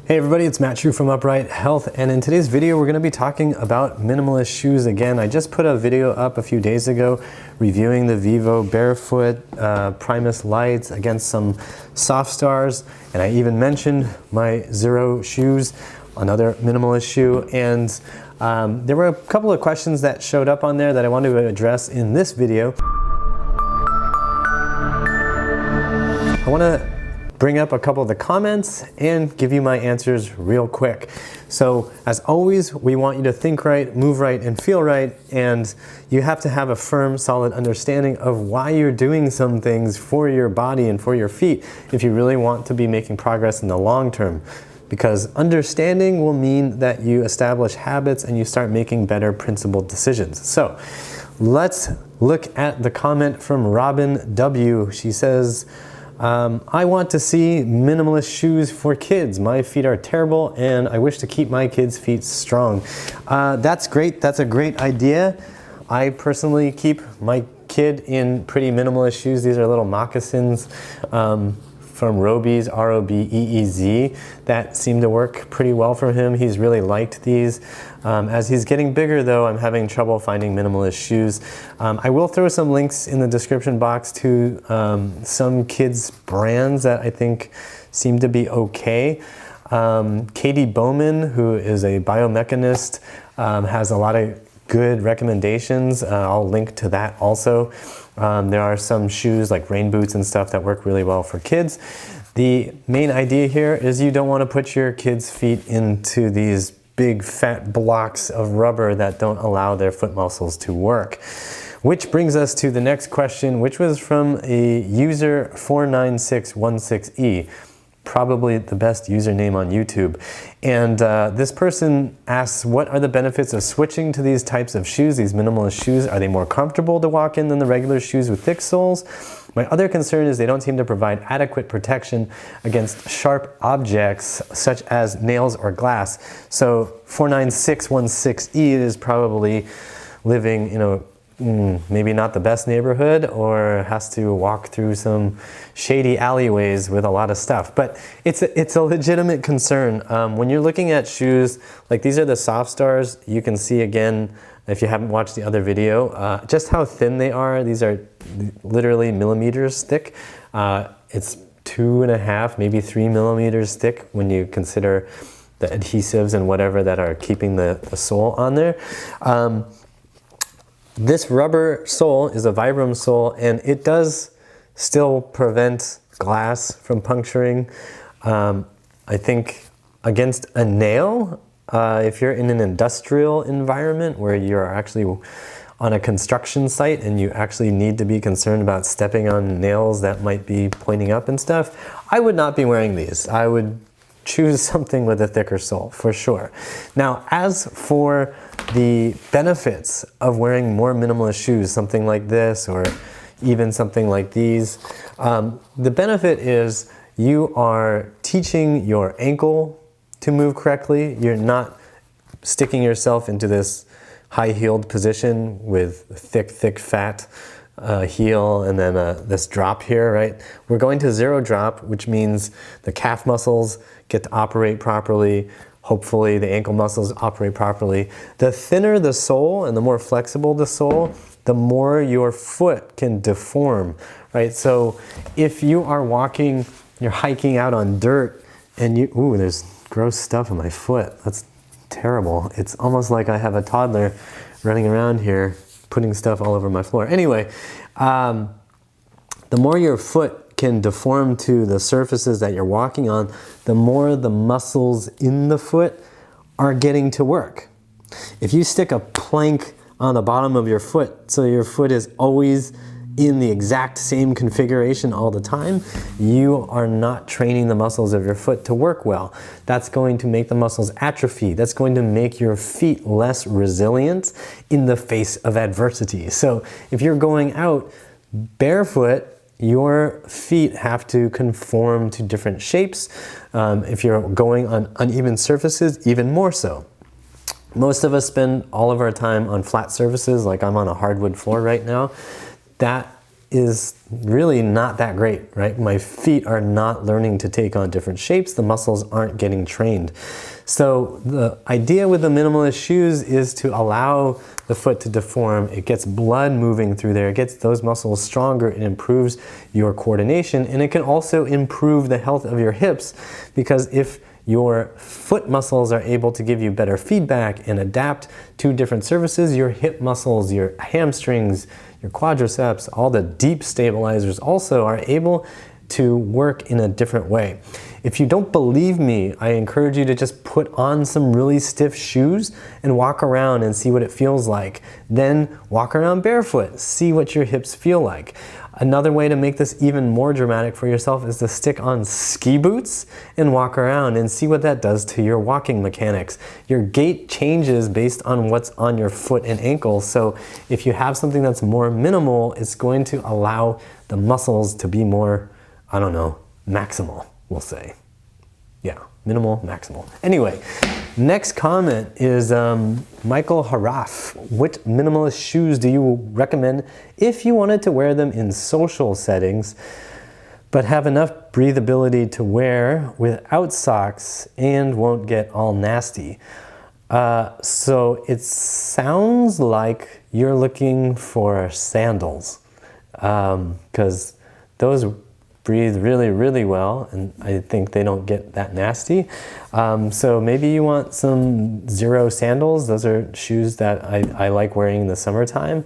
Hey everybody, it's Matt True from Upright Health, and in today's video we're going to be talking about minimalist shoes again. I just put a video up a few days ago reviewing the Vivobarefoot Primus Lite against some Softstars, and I even mentioned my Zero shoes, another minimalist shoe, and there were a couple of questions that showed up on there that I wanted to address in this video. I want to bring up a couple of the comments and give you my answers real quick. So as always, we want you to think right, move right, and feel right, and you have to have a firm, solid understanding of why you're doing some things for your body and for your feet if you really want to be making progress in the long term. Because understanding will mean that you establish habits and you start making better principled decisions. So let's look at the comment from Robin W. She says, I want to see minimalist shoes for kids. My feet are terrible and I wish to keep my kids' feet strong. That's great. That's a great idea. I personally keep my kid in pretty minimalist shoes. These are little moccasins from Robeez, R-O-B-E-E-Z, that seem to work pretty well for him. He's really liked these. As he's getting bigger though, I'm having trouble finding minimalist shoes. I will throw some links in the description box to some kids brands that I think seem to be okay. Katie Bowman, who is a biomechanist, has a lot of good recommendations. I'll link to that also. There are some shoes like rain boots and stuff that work really well for kids. The main idea here is you don't want to put your kids' feet into these big fat blocks of rubber that don't allow their foot muscles to work. Which brings us to the next question, which was from a user 49616E. Probably the best username on YouTube. And this person asks, what are the benefits of switching to these types of shoes, these minimalist shoes? Are they more comfortable to walk in than the regular shoes with thick soles? My other concern is they don't seem to provide adequate protection against sharp objects such as nails or glass. So 49616E is probably living in a maybe not the best neighborhood, or has to walk through some shady alleyways with a lot of stuff. But it's a legitimate concern. When you're looking at shoes, like these are the Sofstars, you can see again, if you haven't watched the other video, just how thin they are. These are literally millimeters thick. It's 2.5, maybe 3 millimeters thick when you consider the adhesives and whatever that are keeping the sole on there. This rubber sole is a Vibram sole, and it does still prevent glass from puncturing. I think against a nail, if you're in an industrial environment where you're actually on a construction site and you actually need to be concerned about stepping on nails that might be pointing up and stuff, I would not be wearing these. I would choose something with a thicker sole for sure. Now, as for the benefits of wearing more minimalist shoes, something like this or even something like these, the benefit is you are teaching your ankle to move correctly. You're not sticking yourself into this high-heeled position with thick, fat heel and then this drop here, right? We're going to zero drop, which means the calf muscles get to operate properly. Hopefully the ankle muscles operate properly. The thinner the sole and the more flexible the sole, the more your foot can deform, right? So if you are walking, you're hiking out on dirt and you, ooh, there's gross stuff on my foot. That's terrible. It's almost like I have a toddler running around here putting stuff all over my floor. Anyway, the more your foot can deform to the surfaces that you're walking on, the more the muscles in the foot are getting to work. If you stick a plank on the bottom of your foot so your foot is always in the exact same configuration all the time, you are not training the muscles of your foot to work well. That's going to make the muscles atrophy. That's going to make your feet less resilient in the face of adversity. So if you're going out barefoot, your feet have to conform to different shapes. If you're going on uneven surfaces, even more so. Most of us spend all of our time on flat surfaces, like I'm on a hardwood floor right now. That is really not that great, right? My feet are not learning to take on different shapes. The muscles aren't getting trained. So the idea with the minimalist shoes is to allow the foot to deform. It gets blood moving through there. It gets those muscles stronger. It improves your coordination, and it can also improve the health of your hips, because if your foot muscles are able to give you better feedback and adapt to different surfaces, your hip muscles, your hamstrings, your quadriceps, all the deep stabilizers also are able to work in a different way. If you don't believe me, I encourage you to just put on some really stiff shoes and walk around and see what it feels like. Then walk around barefoot, see what your hips feel like. Another way to make this even more dramatic for yourself is to stick on ski boots and walk around and see what that does to your walking mechanics. Your gait changes based on what's on your foot and ankle. So if you have something that's more minimal, it's going to allow the muscles to be more, I don't know, maximal, we'll say. Yeah, minimal, maximal. Anyway, next comment is Michael Haraf. What minimalist shoes do you recommend if you wanted to wear them in social settings, but have enough breathability to wear without socks and won't get all nasty? So it sounds like you're looking for sandals, because those breathe really, really well, and I think they don't get that nasty. So maybe you want some Zero sandals. Those are shoes that I like wearing in the summertime.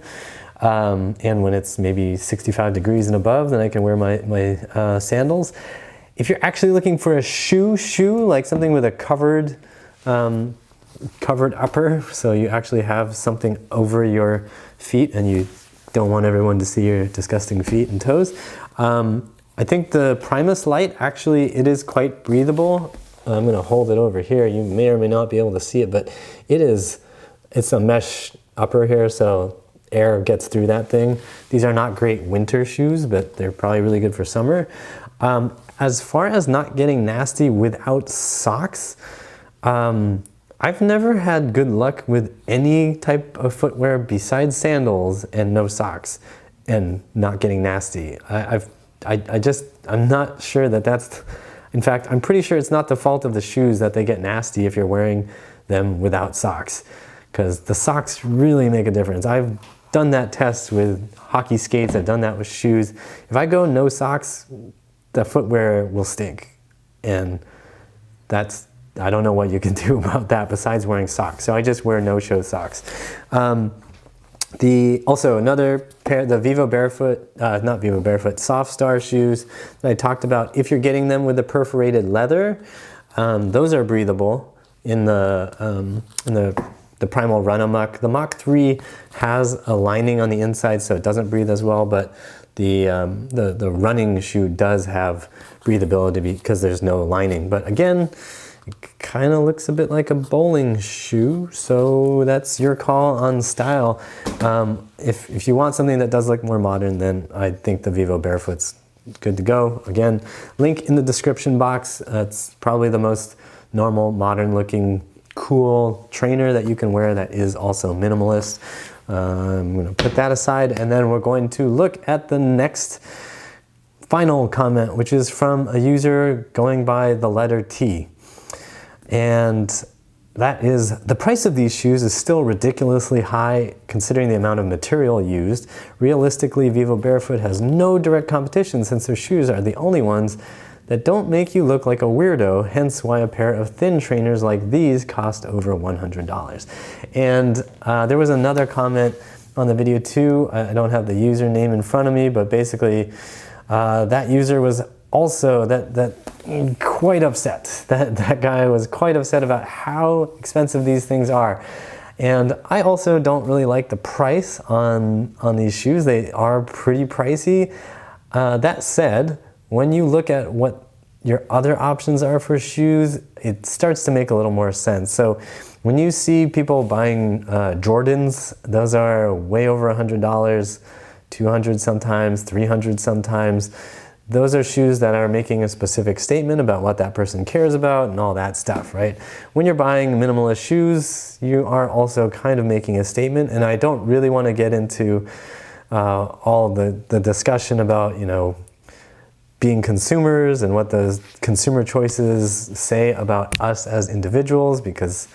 And when it's maybe 65 degrees and above, then I can wear my sandals. If you're actually looking for a shoe, like something with a covered upper, so you actually have something over your feet and you don't want everyone to see your disgusting feet and toes, I think the Primus Lite, actually, it is quite breathable. I'm going to hold it over here. You may or may not be able to see it, but it's a mesh upper here, so air gets through that thing. These are not great winter shoes, but they're probably really good for summer. As far as not getting nasty without socks, I've never had good luck with any type of footwear besides sandals and no socks and not getting nasty. I'm not sure that that's, in fact, I'm pretty sure it's not the fault of the shoes that they get nasty if you're wearing them without socks, because the socks really make a difference. I've done that test with hockey skates, I've done that with shoes. If I go no socks, the footwear will stink, and I don't know what you can do about that besides wearing socks. So I just wear no-show socks. Also another pair, the Softstar shoes that I talked about. If you're getting them with the perforated leather, those are breathable in the Primal Run Amok. The Mach 3 has a lining on the inside, so it doesn't breathe as well, but the running shoe does have breathability because there's no lining. But again, it kind of looks a bit like a bowling shoe, so that's your call on style. If you want something that does look more modern, then I think the Vivobarefoot's good to go. Again, link in the description box. It's probably the most normal, modern looking, cool trainer that you can wear that is also minimalist. I'm going to put that aside, and then we're going to look at the next final comment, which is from a user going by the letter T. And that is, the price of these shoes is still ridiculously high considering the amount of material used. Realistically, Vivobarefoot has no direct competition since their shoes are the only ones that don't make you look like a weirdo, hence why a pair of thin trainers like these cost over $100. And there was another comment on the video too. I don't have the username in front of me, but basically that user was also quite upset. That guy was quite upset about how expensive these things are. And I also don't really like the price on these shoes. They are pretty pricey. That said, when you look at what your other options are for shoes, it starts to make a little more sense. So when you see people buying Jordans, those are way over $100, $200 sometimes, $300 sometimes. Those are shoes that are making a specific statement about what that person cares about and all that stuff, right? When you're buying minimalist shoes, you are also kind of making a statement, and I don't really want to get into all the discussion about, you know, being consumers and what those consumer choices say about us as individuals, because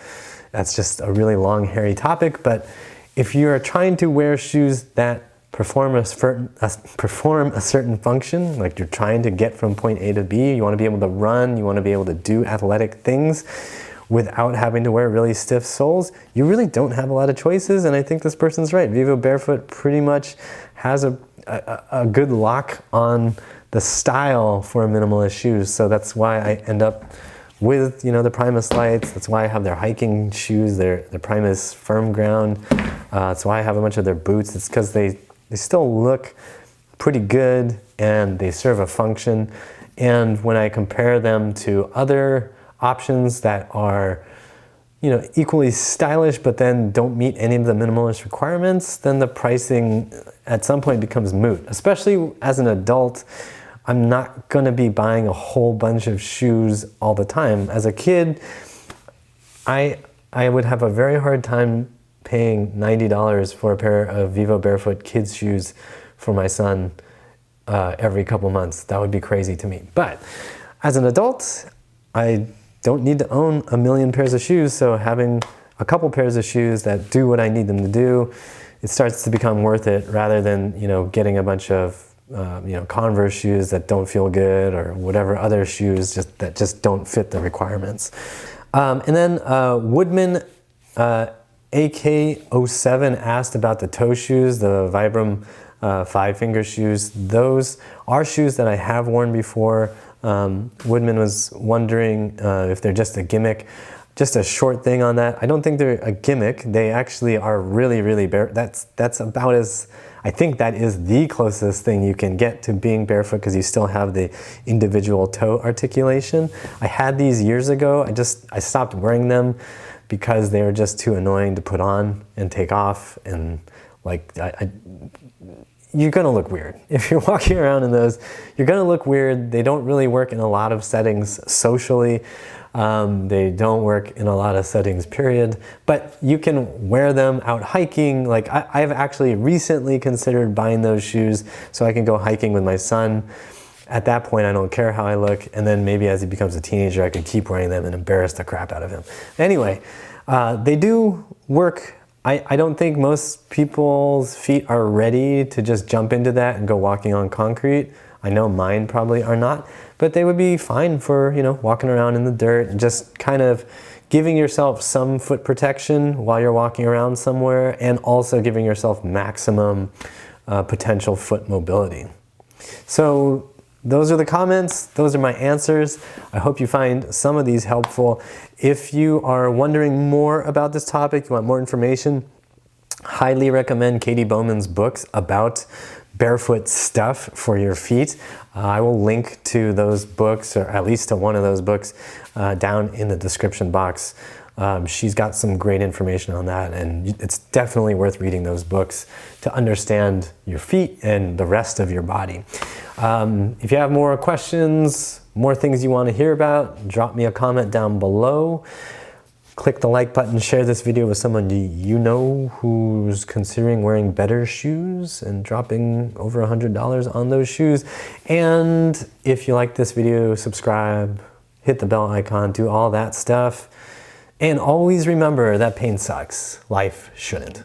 that's just a really long, hairy topic. But if you're trying to wear shoes that perform a certain function, like you're trying to get from point A to B, you want to be able to run, you want to be able to do athletic things without having to wear really stiff soles, you really don't have a lot of choices. And I think this person's right. Vivobarefoot pretty much has a good lock on the style for minimalist shoes. So that's why I end up with, you know, the Primus Lites. That's why I have their hiking shoes, their Primus Firm Ground. That's why I have a bunch of their boots. It's because they still look pretty good and they serve a function. And when I compare them to other options that are, you know, equally stylish but then don't meet any of the minimalist requirements, then the pricing at some point becomes moot. Especially as an adult, I'm not going to be buying a whole bunch of shoes all the time. As a kid, I would have a very hard time paying $90 for a pair of Vivobarefoot kids shoes for my son every couple months. That would be crazy to me. But as an adult, I don't need to own a million pairs of shoes, so having a couple pairs of shoes that do what I need them to do, it starts to become worth it, rather than, you know, getting a bunch of you know, Converse shoes that don't feel good, or whatever other shoes that just don't fit the requirements. And then Woodman AK07 asked about the toe shoes, the Vibram 5-finger shoes. Those are shoes that I have worn before. Woodman was wondering if they're just a gimmick. Just a short thing on that. I don't think they're a gimmick. They actually are really, really bare. That's about as, I think that is the closest thing you can get to being barefoot, because you still have the individual toe articulation. I had these years ago. I stopped wearing them because they were just too annoying to put on and take off, and like you're gonna look weird. If you're walking around in those, you're gonna look weird. They don't really work in a lot of settings socially. They don't work in a lot of settings, period. But you can wear them out hiking. Like I've actually recently considered buying those shoes so I can go hiking with my son. At that point, I don't care how I look. And then maybe as he becomes a teenager, I could keep wearing them and embarrass the crap out of him. Anyway, they do work. I don't think most people's feet are ready to just jump into that and go walking on concrete. I know mine probably are not, but they would be fine for, you know, walking around in the dirt and just kind of giving yourself some foot protection while you're walking around somewhere, and also giving yourself maximum potential foot mobility. So those are the comments. Those are my answers. I hope you find some of these helpful. If you are wondering more about this topic, you want more information, highly recommend Katie Bowman's books about barefoot stuff for your feet. I will link to those books, or at least to one of those books, down in the description box. She's got some great information on that, and it's definitely worth reading those books to understand your feet and the rest of your body. If you have more questions, more things you want to hear about, drop me a comment down below. Click the like button, share this video with someone you know who's considering wearing better shoes and dropping over $100 on those shoes. And if you like this video, subscribe, hit the bell icon, do all that stuff. And always remember that pain sucks. Life shouldn't.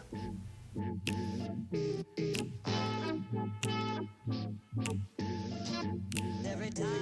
Every time.